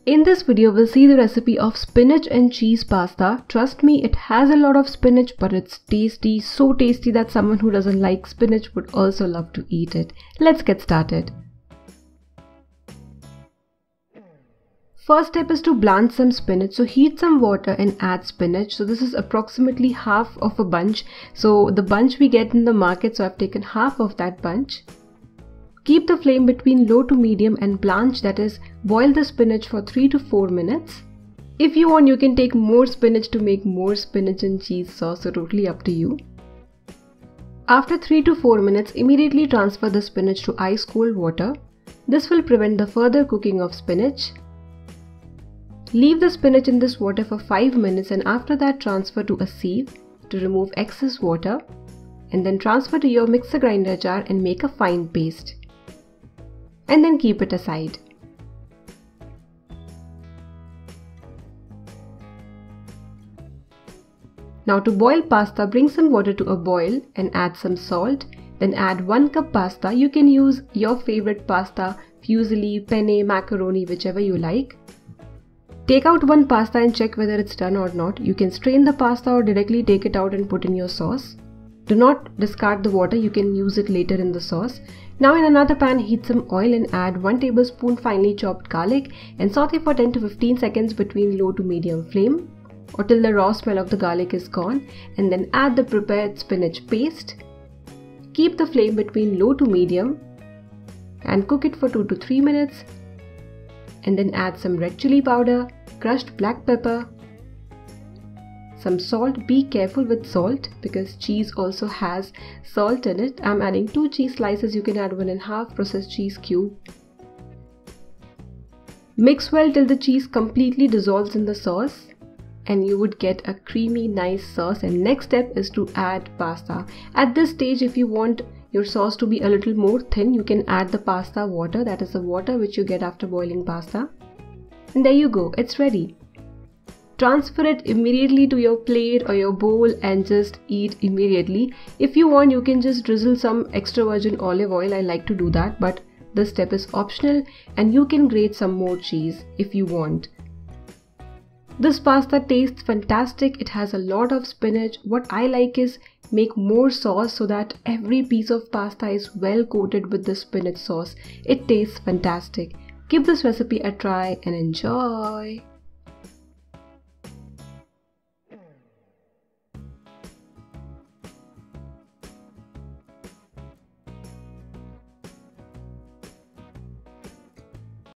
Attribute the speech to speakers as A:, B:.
A: In this video, we'll see the recipe of spinach and cheese pasta. Trust me, it has a lot of spinach, but it's tasty, so tasty that someone who doesn't like spinach would also love to eat it. Let's get started. First step is to blanch some spinach. So heat some water and add spinach. So this is approximately half of a bunch. So the bunch we get in the market, so I've taken half of that bunch. Keep the flame between low to medium and blanch, that is, boil the spinach for 3 to 4 minutes. If you want, you can take more spinach to make more spinach and cheese sauce, so totally up to you. After 3 to 4 minutes, immediately transfer the spinach to ice cold water. This will prevent the further cooking of spinach. Leave the spinach in this water for 5 minutes and after that transfer to a sieve to remove excess water, and then transfer to your mixer grinder jar and make a fine paste. And then keep it aside. Now to boil pasta, bring some water to a boil and add some salt. Then add 1 cup pasta. You can use your favorite pasta, fusilli, penne, macaroni, whichever you like. Take out one pasta and check whether it's done or not. You can strain the pasta or directly take it out and put in your sauce. Do not discard the water, you can use it later in the sauce. Now in another pan, heat some oil and add 1 tablespoon finely chopped garlic and saute for 10 to 15 seconds between low to medium flame or till the raw smell of the garlic is gone, and then add the prepared spinach paste. Keep the flame between low to medium and cook it for 2 to 3 minutes, and then add some red chili powder, crushed black pepper, some salt. Be careful with salt because cheese also has salt in it. I'm adding 2 cheese slices. You can add 1.5 processed cheese cube. Mix well till the cheese completely dissolves in the sauce and you would get a creamy nice sauce. And next step is to add pasta. At this stage, if you want your sauce to be a little more thin, you can add the pasta water, that is the water which you get after boiling pasta. And there you go, it's ready. Transfer it immediately to your plate or your bowl and just eat immediately. If you want, you can just drizzle some extra virgin olive oil. I like to do that, but this step is optional and you can grate some more cheese if you want. This pasta tastes fantastic. It has a lot of spinach. What I like is make more sauce so that every piece of pasta is well coated with the spinach sauce. It tastes fantastic. Give this recipe a try and enjoy.